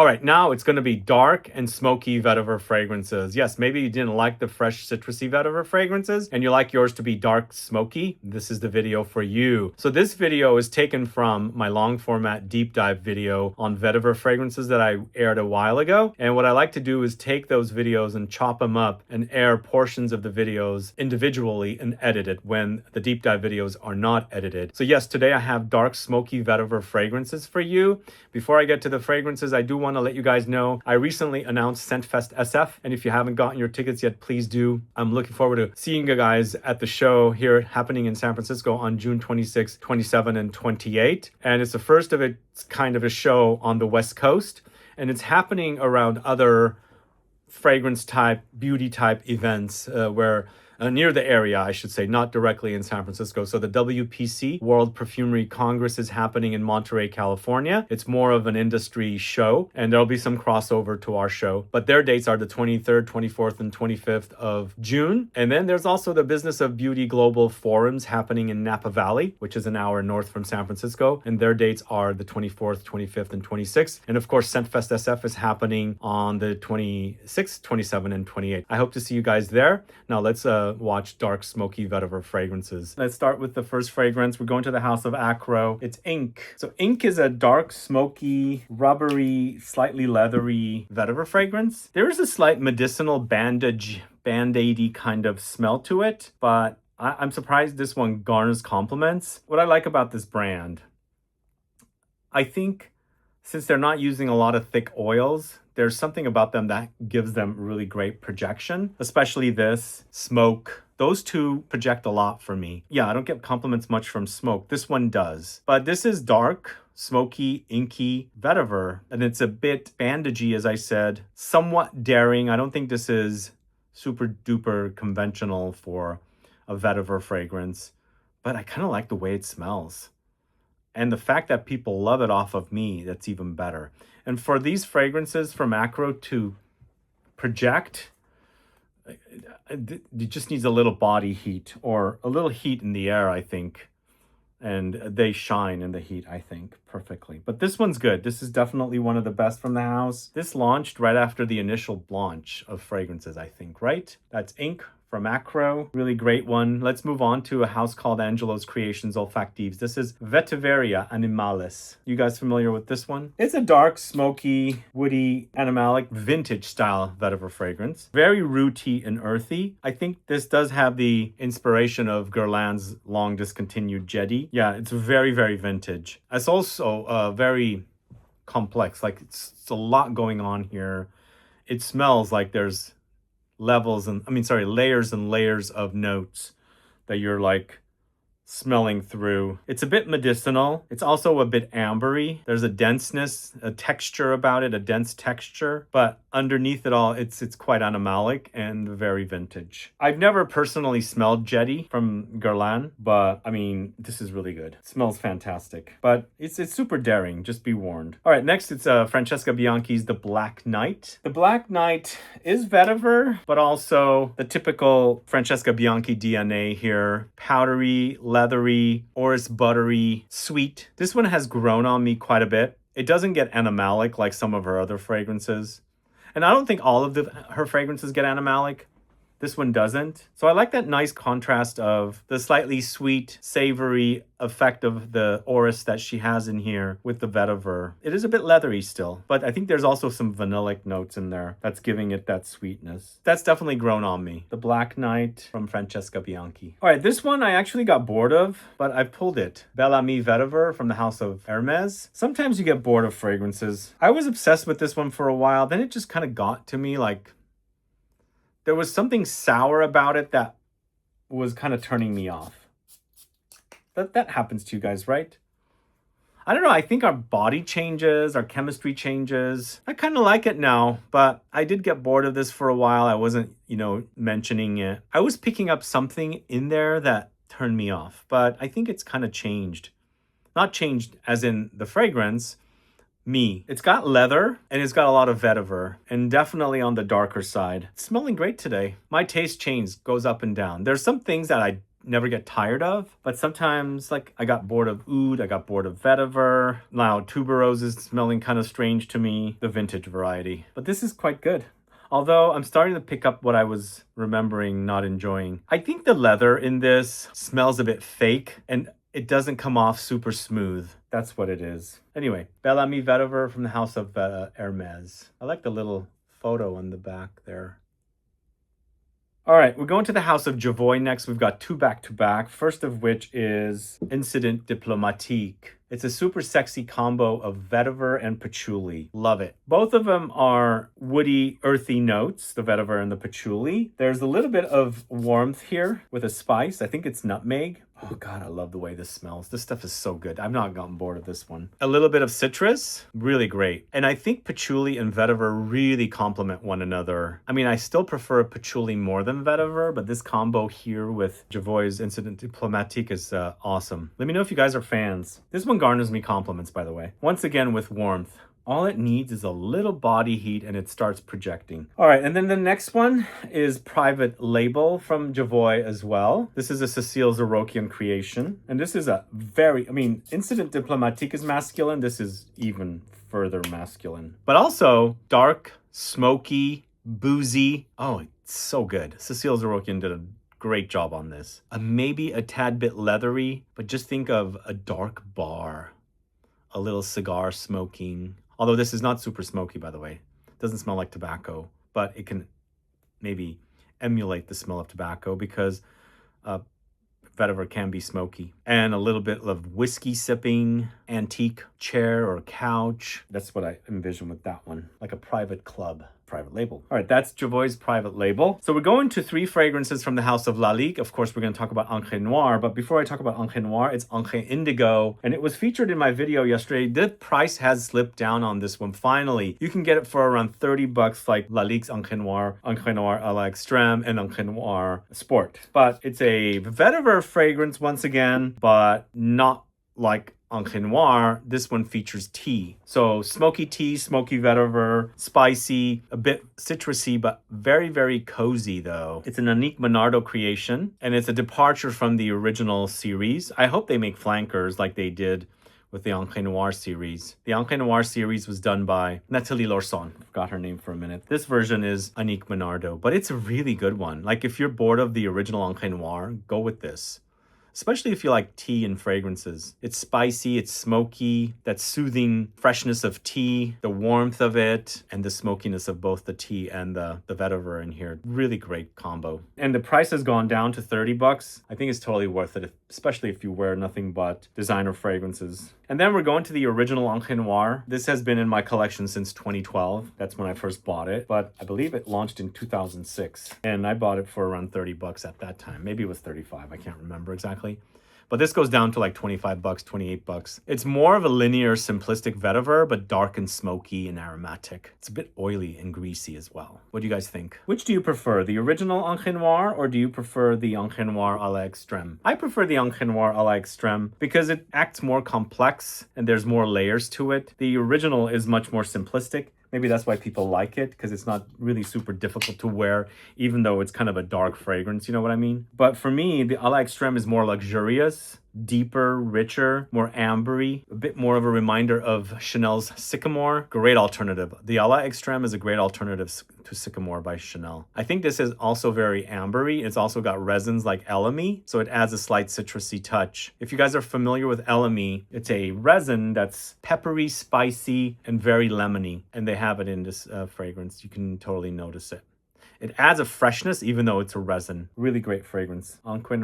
All right, now it's going to be dark and smoky vetiver fragrances. Yes, maybe you didn't like the fresh citrusy vetiver fragrances and you like yours to be dark smoky. This is the video for you. So this video is taken from my long format deep dive video on vetiver fragrances that I aired a while ago. And what I like to do is take those videos and chop them up and air portions of the videos individually and edit it when the deep dive videos are not edited. So yes, today I have dark smoky vetiver fragrances for you. Before I get to the fragrances, I do want to let you guys know I recently announced ScentFest SF, and if you haven't gotten your tickets yet, please do. I'm looking forward to seeing you guys at the show here happening in San Francisco on June 26, 27, and 28. And it's the first of its kind of a show on the West Coast, and it's happening around other fragrance type, beauty type events where near the area, I should say, not directly in San Francisco. So the WPC, World Perfumery Congress, is happening in Monterey, California. It's more of an industry show, and there'll be some crossover to our show. But their dates are the 23rd, 24th, and 25th of June. And then there's also the Business of Beauty Global Forums happening in Napa Valley, which is an hour north from San Francisco. And their dates are the 24th, 25th, and 26th. And of course, ScentFest SF is happening on the 26th, 27th, and 28th. I hope to see you guys there. Now let's watch dark smoky vetiver fragrances. Let's start with the first fragrance. We're going to the house of AKRO. It's Ink. So Ink is a dark smoky, rubbery, slightly leathery vetiver fragrance. There is a slight medicinal band-aidy kind of smell to it, but I'm surprised this one garners compliments. What I like about this brand, I think since they're not using a lot of thick oils, there's something about them that gives them really great projection, especially this, Smoke. Those two project a lot for me. Yeah, I don't get compliments much from Smoke. This one does. But this is dark, smoky, inky vetiver, and it's a bit bandagey, as I said, somewhat daring. I don't think this is super duper conventional for a vetiver fragrance, but I kind of like the way it smells. And the fact that people love it off of me, that's even better. And for these fragrances from AKRO to project, it just needs a little body heat or a little heat in the air, I think. And they shine in the heat, I think, perfectly. But this one's good. This is definitely one of the best from the house. This launched right after the initial launch of fragrances, I think, right? That's Ink from AKRO, really great one. Let's move on to a house called Angelos Creations Olfactives. This is Vetiveria Animalis. You guys familiar with this one? It's a dark, smoky, woody, animalic, vintage style vetiver fragrance. Very rooty and earthy. I think this does have the inspiration of Guerlain's long discontinued Jetty. Yeah, it's very, very vintage. It's also very complex. Like it's a lot going on here. It smells like there's layers and layers of notes that you're like smelling through. It's a bit medicinal. It's also a bit ambery. There's a denseness, a texture about it, a dense texture, but underneath it all, it's quite animalic and very vintage. I've never personally smelled Jetty from Guerlain, but I mean, this is really good. It smells fantastic, but it's super daring, just be warned. All right, next it's Francesca Bianchi's The Black Knight. The Black Knight is vetiver, but also the typical Francesca Bianchi DNA here. Powdery, leathery, orris buttery, sweet. This one has grown on me quite a bit. It doesn't get animalic like some of her other fragrances. And I don't think all of her fragrances get animalic. This one doesn't. So I like that nice contrast of the slightly sweet, savory effect of the orris that she has in here with the vetiver. It is a bit leathery still, but I think there's also some vanillic notes in there that's giving it that sweetness. That's definitely grown on me. The Black Knight from Francesca Bianchi. All right, this one I actually got bored of, but I pulled it. Bel Ami Vetiver from the house of HERMES. Sometimes you get bored of fragrances. I was obsessed with this one for a while, then it just kind of got to me like, there was something sour about it that was kind of turning me off. That happens to you guys, right? I don't know. I think our body changes, our chemistry changes. I kind of like it now, but I did get bored of this for a while. I wasn't, mentioning it. I was picking up something in there that turned me off, but I think it's kind of changed. Not changed as in the fragrance, me. It's got leather and it's got a lot of vetiver and definitely on the darker side. It's smelling great today. My taste change goes up and down. There's some things that I never get tired of. But sometimes, like, I got bored of oud, I got bored of vetiver. Now tuberose is smelling kind of strange to me, the vintage variety. But this is quite good. Although I'm starting to pick up what I was remembering not enjoying. I think the leather in this smells a bit fake and it doesn't come off super smooth. That's what it is. Anyway, Bel Ami Vetiver from the house of Hermes. I like the little photo on the back there. All right, we're going to the house of Jovoy next. We've got two back-to-back. First of which is Incident Diplomatique. It's a super sexy combo of vetiver and patchouli. Love it. Both of them are woody, earthy notes, the vetiver and the patchouli. There's a little bit of warmth here with a spice. I think it's nutmeg. Oh God, I love the way this smells. This stuff is so good. I've not gotten bored of this one. A little bit of citrus, really great. And I think patchouli and vetiver really complement one another. I mean, I still prefer patchouli more than vetiver, but this combo here with Jovoy's Incident Diplomatique is awesome. Let me know if you guys are fans. This one garners me compliments, by the way. Once again, with warmth. All it needs is a little body heat and it starts projecting. All right, and then the next one is Private Label from Jovoy as well. This is a Cecile Zarokian creation. And this is a very, I mean, Incident Diplomatique is masculine. This is even further masculine. But also dark, smoky, boozy. Oh, it's so good. Cecile Zarokian did a great job on this. Maybe a tad bit leathery, but just think of a dark bar, a little cigar smoking. Although this is not super smoky, by the way. It doesn't smell like tobacco, but it can maybe emulate the smell of tobacco because vetiver can be smoky. And a little bit of whiskey sipping, antique chair or couch. That's what I envision with that one, like a private club. Private label. All right, that's Jovoy's Private Label. So we're going to three fragrances from the house of LALIQUE. Of course, we're going to talk about Encre Noire, but before I talk about Encre Noire, it's Encre Indigo, and it was featured in my video yesterday. The price has slipped down on this one. Finally, you can get it for around 30 bucks, like LALIQUE's Encre Noire à la Extrême, and Encre Noire Sport. But it's a vetiver fragrance once again, but not like Encre Noire. This one features tea. So smoky tea, smoky vetiver, spicy, a bit citrusy, but very, very cozy though. It's an Annick Menardo creation, and it's a departure from the original series. I hope they make flankers like they did with the Encre Noire series. The Encre Noire series was done by Nathalie Lorson. Forgot her name for a minute. This version is Annick Menardo, but it's a really good one. Like if you're bored of the original Encre Noire, go with this. Especially if you like tea and fragrances. It's spicy, it's smoky, that soothing freshness of tea, the warmth of it, and the smokiness of both the tea and the vetiver in here. Really great combo. And the price has gone down to 30 bucks. I think it's totally worth it, especially if you wear nothing but designer fragrances. And then we're going to the original Encre Noire. This has been in my collection since 2012. That's when I first bought it, but I believe it launched in 2006. And I bought it for around 30 bucks at that time. Maybe it was 35, I can't remember exactly. But this goes down to like 25 bucks, 28 bucks. It's more of a linear, simplistic vetiver, but dark and smoky and aromatic. It's a bit oily and greasy as well. What do you guys think? Which do you prefer, the original Encre Noire or do you prefer the Encre Noire à la Extrême? I prefer the Encre Noire à la Extrême because it acts more complex and there's more layers to it. The original is much more simplistic. Maybe that's why people like it, because it's not really super difficult to wear, even though it's kind of a dark fragrance, you know what I mean? But for me, the à la Extrême is more luxurious, deeper, richer, more ambery, a bit more of a reminder of Chanel's Sycamore. Great alternative. The à la Extrême is a great alternative to Sycamore by Chanel. I think this is also very ambery. It's also got resins like elemi, so it adds a slight citrusy touch. If you guys are familiar with elemi, it's a resin that's peppery, spicy, and very lemony, and they have it in this fragrance. You can totally notice it. It adds a freshness even though it's a resin. Really great fragrance. Encre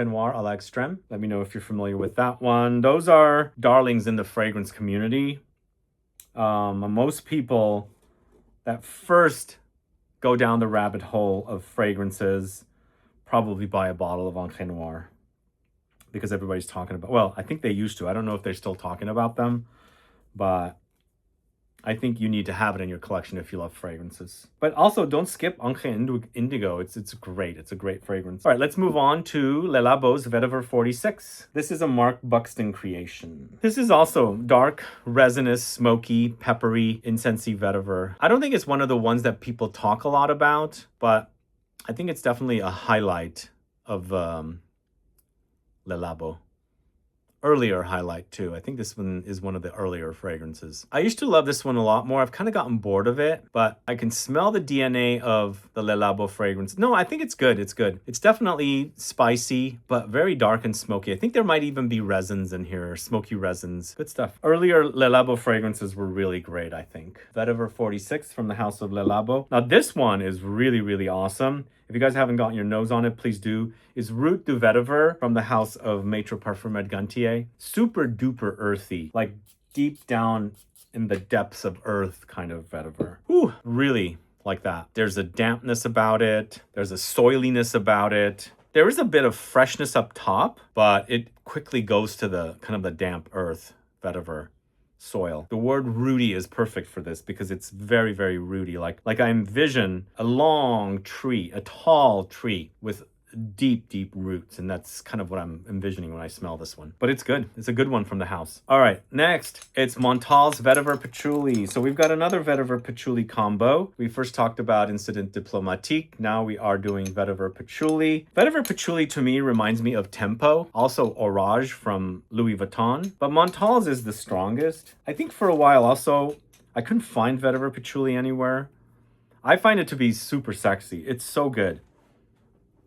Noire à la Extrême. Let me know if you're familiar with that one. Those are darlings in the fragrance community. Most people that first go down the rabbit hole of fragrances probably buy a bottle of Encre Noire because everybody's talking about, well, I think they used to. I don't know if they're still talking about them, but I think you need to have it in your collection if you love fragrances. But also, don't skip Encre Indigo. It's great. It's a great fragrance. All right, let's move on to Le Labo's Vetiver 46. This is a Mark Buxton creation. This is also dark, resinous, smoky, peppery, incensey vetiver. I don't think it's one of the ones that people talk a lot about, but I think it's definitely a highlight of Le Labo. Earlier highlight too. I think this one is one of the earlier fragrances. I used to love this one a lot more. I've kind of gotten bored of it, but I can smell the DNA of the Le Labo fragrance. No, I think it's good. It's good. It's definitely spicy, but very dark and smoky. I think there might even be resins in here, smoky resins. Good stuff. Earlier Le Labo fragrances were really great, I think. Vetiver 46 from the house of Le Labo. Now this one is really, really awesome. If you guys haven't gotten your nose on it, please do. Is Root du Vetiver from the house of MAITRE Parfume Gantier. Super duper earthy, like deep down in the depths of earth kind of vetiver. Whew, really like that. There's a dampness about it. There's a soiliness about it. There is a bit of freshness up top, but it quickly goes to the kind of the damp earth vetiver. Soil. The word rooty is perfect for this because it's very, very rooty. Like I envision a long tree, a tall tree with deep, deep roots. And that's kind of what I'm envisioning when I smell this one. But it's good. It's a good one from the house. All right, next, it's Montale's Vetiver Patchouli. So we've got another Vetiver Patchouli combo. We first talked about Incident Diplomatique. Now we are doing Vetiver Patchouli. Vetiver Patchouli to me reminds me of Tempo, also Orage from Louis Vuitton. But Montale's is the strongest. I think for a while also, I couldn't find Vetiver Patchouli anywhere. I find it to be super sexy. It's so good.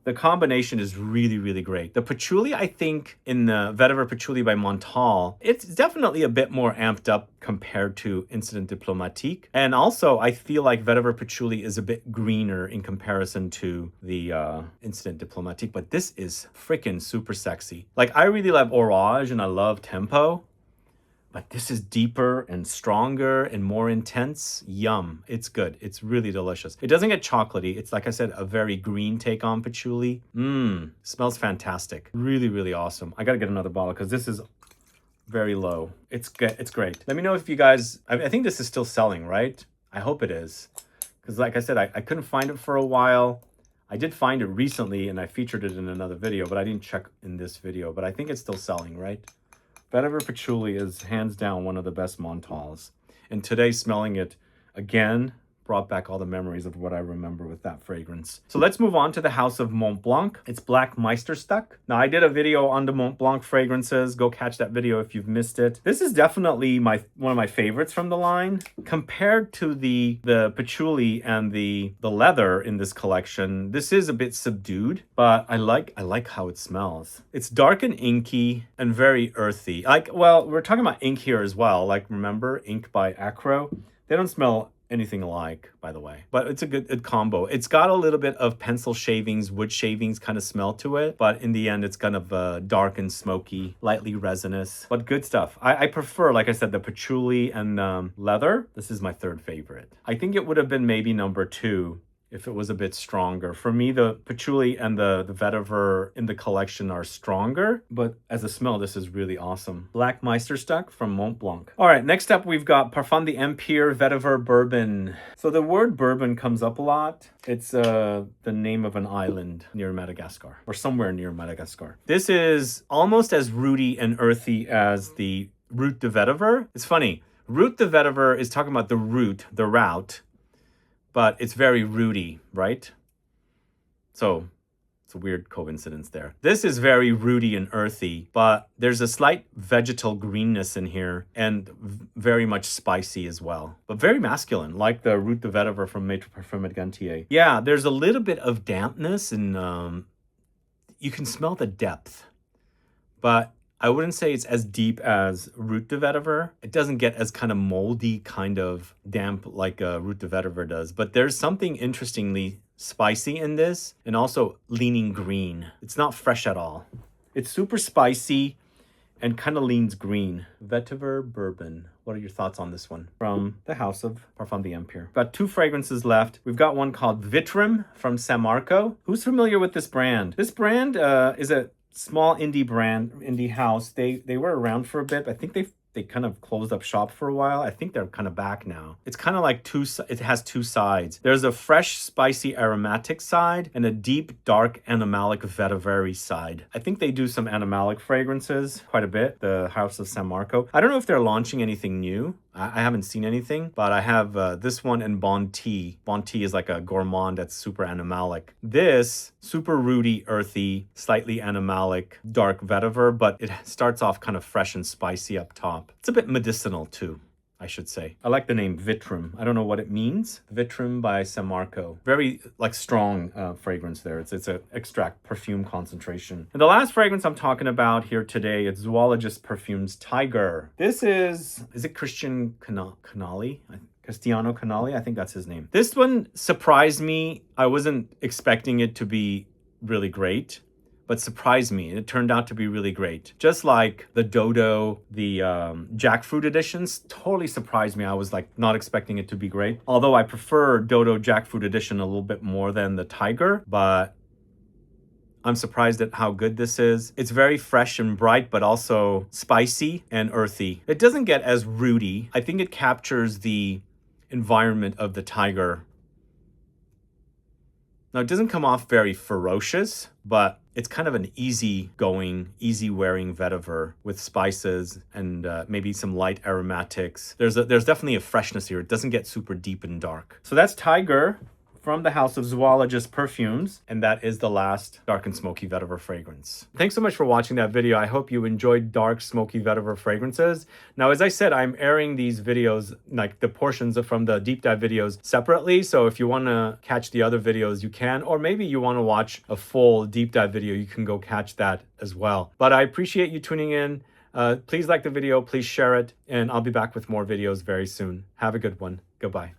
The combination is really, really great. The patchouli, I think, in the Vetiver Patchouli by Montale, it's definitely a bit more amped up compared to Incident Diplomatique. And also, I feel like Vetiver Patchouli is a bit greener in comparison to the Incident Diplomatique. But this is freaking super sexy. Like, I really love Orage and I love Tempo. But this is deeper and stronger and more intense. Yum. It's good. It's really delicious. It doesn't get chocolatey. It's, like I said, a very green take on patchouli. Smells fantastic. Really, really awesome. I gotta get another bottle because this is very low. It's great. Let me know if you guys... I think this is still selling, right? I hope it is. Because like I said, I couldn't find it for a while. I did find it recently and I featured it in another video, but I didn't check in this video. But I think it's still selling, right? Vetiver Patchouli is hands down one of the best Montales. And today smelling it again brought back all the memories of what I remember with that fragrance. So let's move on to the house of Mont Blanc. It's Black Meisterstuck. Now I did a video on the Mont Blanc fragrances. Go catch that video if you've missed it. This is definitely one of my favorites from the line. Compared to the patchouli and the leather in this collection, this is a bit subdued, but I like how it smells. It's dark and inky and very earthy. Well, we're talking about ink here as well. Like, remember Ink by AKRO? They don't smell anything alike, by the way, but it's a good combo. It's got a little bit of pencil shavings, wood shavings kind of smell to it, but in the end it's kind of dark and smoky, lightly resinous, but good stuff. I prefer, like I said, the patchouli and leather. This is my third favorite. I think it would have been maybe number 2 if it was a bit stronger. For me, the patchouli and the vetiver in the collection are stronger, but as a smell, this is really awesome. Black Meisterstuck from Mont Blanc. All right, next up, we've got Parfum d'Empire Vetiver Bourbon. So the word bourbon comes up a lot. It's the name of an island near Madagascar, or somewhere near Madagascar. This is almost as rooty and earthy as the Root de Vetiver. It's funny, Root de Vetiver is talking about the root, the route, but it's very rooty, right? So it's a weird coincidence there. This is very rooty and earthy, but there's a slight vegetal greenness in here and very much spicy as well, but very masculine, like the Root de Vetiver from Maître Parfum Gantier. Yeah, there's a little bit of dampness and you can smell the depth, but I wouldn't say it's as deep as Root de Vetiver. It doesn't get as kind of moldy, kind of damp like Root de Vetiver does. But there's something interestingly spicy in this and also leaning green. It's not fresh at all. It's super spicy and kind of leans green. Vetiver Bourbon. What are your thoughts on this one? From the house of Parfum d'Empire. Got 2 fragrances left. We've got one called VITRUM from SAMMARCO. Who's familiar with this brand? This brand is a small indie brand, indie house. They were around for a bit. I think they kind of closed up shop for a while. I think they're kind of back now. It's kind of like it has 2 sides. There's a fresh, spicy, aromatic side and a deep, dark, animalic, vetivery side. I think they do some animalic fragrances quite a bit, the house of SAMMARCO. I don't know if they're launching anything new. I haven't seen anything, but I have this one and Bon Tea. Bon Tea is like a gourmand that's super animalic. This, super rooty, earthy, slightly animalic, dark vetiver, but it starts off kind of fresh and spicy up top. It's a bit medicinal too, I should say. I like the name VITRUM. I don't know what it means. VITRUM by SAMMARCO. Very like strong fragrance there. It's an extract perfume concentration. And the last fragrance I'm talking about here today, it's Zoologist Perfumes Tiger. This is it Christian Canali? Cristiano Canali, I think that's his name. This one surprised me. I wasn't expecting it to be really great, but surprised me. It turned out to be really great. Just like the Dodo, the Jackfruit editions, totally surprised me. I was like not expecting it to be great. Although I prefer Dodo Jackfruit edition a little bit more than the Tiger, but I'm surprised at how good this is. It's very fresh and bright, but also spicy and earthy. It doesn't get as rooty. I think it captures the environment of the Tiger. Now, it doesn't come off very ferocious, but it's kind of an easy-going, easy-wearing vetiver with spices and maybe some light aromatics. There's definitely a freshness here. It doesn't get super deep and dark. So that's Tiger from the house of Zoologist Perfumes, and that is the last dark and smoky vetiver fragrance. Thanks so much for watching that video. I hope you enjoyed dark smoky vetiver fragrances. Now, as I said, I'm airing these videos, like the portions from the deep dive videos, separately. So if you want to catch the other videos, you can, or maybe you want to watch a full deep dive video, you can go catch that as well. But I appreciate you tuning in. Please like the video, please share it, and I'll be back with more videos very soon. Have a good one. Goodbye.